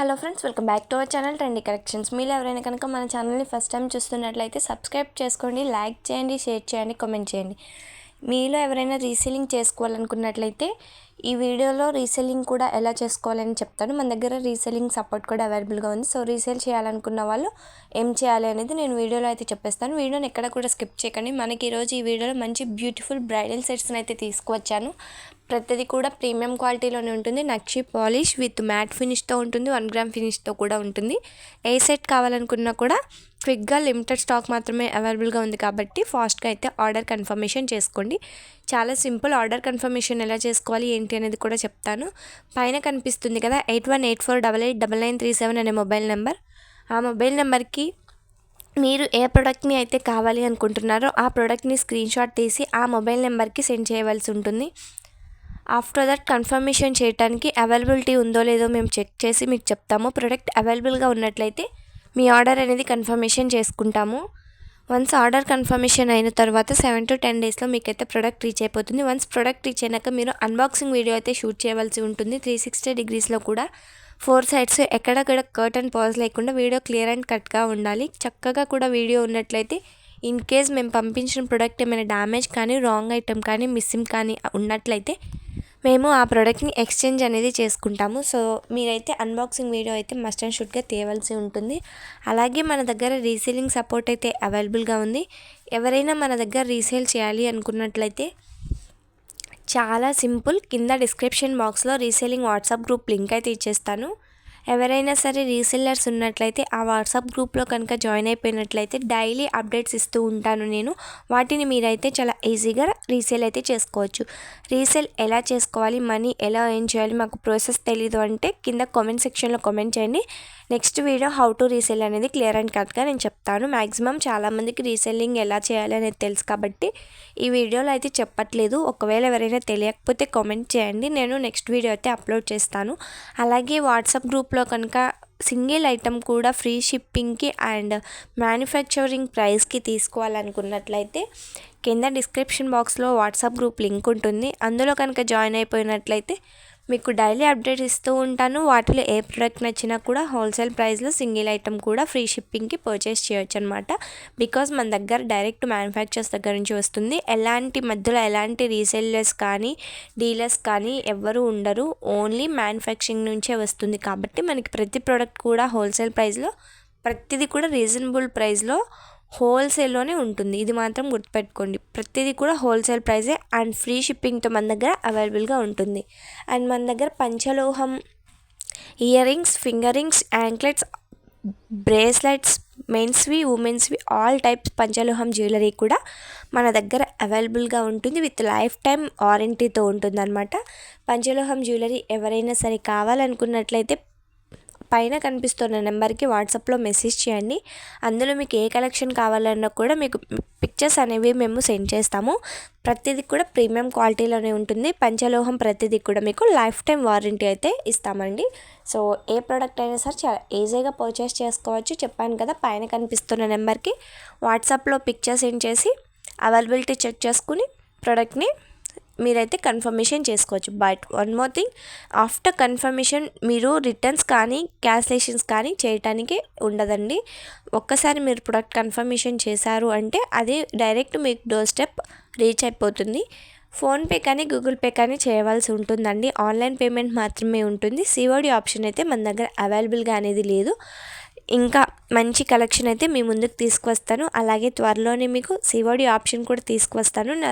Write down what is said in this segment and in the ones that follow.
Hello friends, welcome back to our channel trendy collections. మీరు ఎవరైనా కనుక మన ఛానల్ని ఫస్ట్ టైం చూస్తున్నట్లయితే సబ్స్క్రైబ్ చేసుకోండి, లైక్ చేయండి, షేర్ చేయండి, కామెంట్ చేయండి. మీలో ఎవరైనా రీసెల్లింగ్ చేసుకోవాలనుకున్నట్లయితే ఈ వీడియోలో రీసెల్లింగ్ కూడా ఎలా చేసుకోవాలని చెప్తాను. మన దగ్గర రీసెల్లింగ్ సపోర్ట్ కూడా అవైలబుల్గా ఉంది. సో రీసేల్ చేయాలనుకున్న వాళ్ళు ఏం చేయాలి అనేది నేను వీడియోలో అయితే చెప్పేస్తాను. వీడియోని ఎక్కడ కూడా స్కిప్ చేయకండి. మనకి ఈరోజు ఈ వీడియోలో మంచి బ్యూటిఫుల్ బ్రైడల్ సెట్స్ని అయితే తీసుకువచ్చాను. ప్రతిదీ కూడా ప్రీమియం క్వాలిటీలోనే ఉంటుంది. నక్షి పాలిష్ విత్ మ్యాట్ ఫినిష్తో ఉంటుంది, 1 గ్రామ్ ఫినిష్తో కూడా ఉంటుంది. ఏ సెట్ కావాలనుకున్నా కూడా క్విక్గా లిమిటెడ్ స్టాక్ మాత్రమే అవైలబుల్గా ఉంది కాబట్టి ఫాస్ట్గా అయితే ఆర్డర్ కన్ఫర్మేషన్ చేసుకోండి. చాలా సింపుల్. ఆర్డర్ కన్ఫర్మేషన్ ఎలా చేసుకోవాలి ఏంటి అనేది కూడా చెప్తాను. పైన కనిపిస్తుంది కదా 8184889937 అనే మొబైల్ నెంబర్. ఆ మొబైల్ నెంబర్కి మీరు ఏ ప్రోడక్ట్ని అయితే కావాలి అనుకుంటున్నారో ఆ ప్రోడక్ట్ని స్క్రీన్షాట్ తీసి ఆ మొబైల్ నెంబర్కి సెండ్ చేయవలసి ఉంటుంది. ఆఫ్టర్ దట్ కన్ఫర్మేషన్ చేయడానికి అవైలబిలిటీ ఉందో లేదో మేము చెక్ చేసి మీకు చెప్తాము. ప్రోడక్ట్ అవైలబుల్గా ఉన్నట్లయితే మీ ఆర్డర్ అనేది కన్ఫర్మేషన్ చేసుకుంటాము. వన్స్ ఆర్డర్ కన్ఫర్మేషన్ అయిన తర్వాత 7 to 10 డేస్లో మీకైతే ప్రోడక్ట్ రీచ్ అయిపోతుంది. వన్స్ ప్రోడక్ట్ రీచ్ అయినాక మీరు అన్బాక్సింగ్ వీడియో అయితే షూట్ చేయవలసి ఉంటుంది. 360 degreesలో కూడా 4 sides ఎక్కడక్కడ కట్ అండ్ పాజ్ లేకుండా వీడియో క్లియర్ అండ్ కట్గా ఉండాలి. చక్కగా కూడా వీడియో ఉన్నట్లయితే ఇన్ కేస్ మేము పంపించిన ప్రోడక్ట్ ఏమైనా డ్యామేజ్ కానీ, రాంగ్ ఐటెం కానీ, మిస్సింగ్ కానీ ఉన్నట్లయితే మేము ఆ ప్రోడక్ట్ని ఎక్స్చేంజ్ అనేది చేసుకుంటాము. సో మీరైతే అన్బాక్సింగ్ వీడియో అయితే మస్ట్ అండ్ షుడ్గా తీయవలసి ఉంటుంది. అలాగే మన దగ్గర రీసేలింగ్ సపోర్ట్ అయితే అవైలబుల్గా ఉంది. ఎవరైనా మన దగ్గర రీసేల్ చేయాలి అనుకున్నట్లయితే చాలా సింపుల్. కింద డిస్క్రిప్షన్ బాక్స్లో రీసేలింగ్ వాట్సాప్ గ్రూప్ లింక్ అయితే ఇచ్చేస్తాను. ఎవరైనా సరే రీసెల్లర్స్ ఉన్నట్లయితే ఆ వాట్సాప్ గ్రూప్లో కనుక జాయిన్ అయిపోయినట్లయితే డైలీ అప్డేట్స్ ఇస్తూ ఉంటాను నేను. వాటిని మీరైతే చాలా ఈజీగా రీసేల్ అయితే చేసుకోవచ్చు. రీసేల్ ఎలా చేసుకోవాలి, మనీ ఎలా ఎర్న్ చేయాలి, మాకు ప్రాసెస్ తెలీదు అంటే కింద కామెంట్ సెక్షన్లో కామెంట్ చేయండి. Next video how to resale అనేది క్లియర్ అండ్ కట్గా నేను చెప్తాను. మ్యాక్సిమం చాలామందికి రీసేలింగ్ ఎలా చేయాలి అనేది తెలుసు కాబట్టి ఈ వీడియోలో అయితే చెప్పట్లేదు. ఒకవేళ ఎవరైనా తెలియకపోతే కామెంట్ చేయండి, నేను నెక్స్ట్ వీడియో అయితే అప్లోడ్ చేస్తాను. అలాగే వాట్సాప్ గ్రూప్లో కనుక సింగిల్ ఐటమ్ కూడా ఫ్రీ షిప్పింగ్కి అండ్ మ్యానుఫ్యాక్చరింగ్ ప్రైస్కి తీసుకోవాలనుకున్నట్లయితే కింద డిస్క్రిప్షన్ బాక్స్లో వాట్సాప్ గ్రూప్ లింక్ ఉంటుంది. అందులో కనుక జాయిన్ అయిపోయినట్లయితే మీకు డైలీ అప్డేట్ ఇస్తూ ఉంటాను. వాటిలో ఏ ప్రోడక్ట్ నచ్చినా కూడా హోల్సేల్ ప్రైస్లో సింగిల్ ఐటమ్ కూడా ఫ్రీ షిప్పింగ్కి పర్చేస్ చేయొచ్చు అనమాట. బికాజ్ మన దగ్గర డైరెక్ట్ మ్యానుఫ్యాక్చర్స్ దగ్గర నుంచి వస్తుంది. ఎలాంటి మధ్యలో ఎలాంటి రీసేలర్స్ కానీ, డీలర్స్ కానీ ఎవ్వరూ ఉండరు. ఓన్లీ మ్యానుఫ్యాక్చరింగ్ నుంచే వస్తుంది కాబట్టి మనకి ప్రతి ప్రోడక్ట్ కూడా హోల్సేల్ ప్రైస్లో, ప్రతిదీ కూడా రీజనబుల్ ప్రైస్లో హోల్సేల్లోనే ఉంటుంది. ఇది మాత్రం గుర్తుపెట్టుకోండి. ప్రతిదీ కూడా హోల్సేల్ ప్రైజే అండ్ ఫ్రీ షిప్పింగ్తో మన దగ్గర అవైలబుల్గా ఉంటుంది. అండ్ మన దగ్గర పంచలోహం ear rings, finger rings, anklets, bracelets, మెన్స్వి, ఉమెన్స్వి ఆల్ టైప్స్ పంచలోహం జ్యువెలరీ కూడా మన దగ్గర అవైలబుల్గా ఉంటుంది. విత్ లైఫ్ టైం వారంటీతో ఉంటుందన్నమాట. పంచలోహం జ్యువెలరీ ఎవరైనా సరే కావాలనుకున్నట్లయితే పైన కనిపిస్తున్న నెంబర్కి వాట్సాప్లో మెసేజ్ చేయండి. అందులో మీకు ఏ కలెక్షన్ కావాలన్నా కూడా మీకు పిక్చర్స్ అనేవి మేము సెండ్ చేస్తాము. ప్రతిదీ కూడా ప్రీమియం క్వాలిటీలోనే ఉంటుంది. పంచలోహం ప్రతిదీ కూడా మీకు లైఫ్ టైం వారంటీ అయితే ఇస్తామండి. సో ఏ ప్రోడక్ట్ అయినా సరే చాలా ఈజీగా పర్చేస్ చేసుకోవచ్చు. చెప్పాను కదా, పైన కనిపిస్తున్న నెంబర్కి వాట్సాప్లో పిక్చర్ సెండ్ చేసి అవైలబిలిటీ చెక్ చేసుకుని ప్రోడక్ట్ని మీరైతే కన్ఫర్మేషన్ చేసుకోవచ్చు. But one more thing, after confirmation మీరు రిటర్న్స్ కానీ క్యాన్సిలేషన్స్ కానీ చేయటానికి ఉండదండి. ఒక్కసారి మీరు ప్రొడక్ట్ కన్ఫర్మేషన్ చేశారు అంటే అది డైరెక్ట్ మీకు డోర్ స్టెప్ రీచ్ అయిపోతుంది. ఫోన్పే కానీ గూగుల్ పే కానీ చేయవలసి ఉంటుందండి. ఆన్లైన్ పేమెంట్ మాత్రమే ఉంటుంది. సిఓడి ఆప్షన్ అయితే మన దగ్గర అవైలబుల్గా అనేది లేదు. ఇంకా మంచి కలెక్షన్ అయితే మీ ముందుకు తీసుకువస్తాను. అలాగే త్వరలోనే మీకు సిఓడి ఆప్షన్ కూడా తీసుకువస్తాను. నా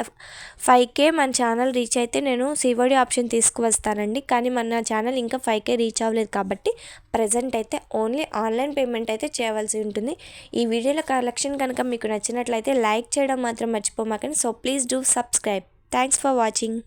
5K మన ఛానల్ రీచ్ అయితే నేను సిఓడి ఆప్షన్ తీసుకువస్తానండి. కానీ మన ఛానల్ ఇంకా 5K రీచ్ అవ్వలేదు కాబట్టి ప్రజెంట్ అయితే ఓన్లీ ఆన్లైన్ పేమెంట్ అయితే చేయవలసి ఉంటుంది. ఈ వీడియోలో కలెక్షన్ కనుక మీకు నచ్చినట్లయితే లైక్ చేయడం మాత్రం మర్చిపోమాకండి. So please do subscribe. Thanks for watching.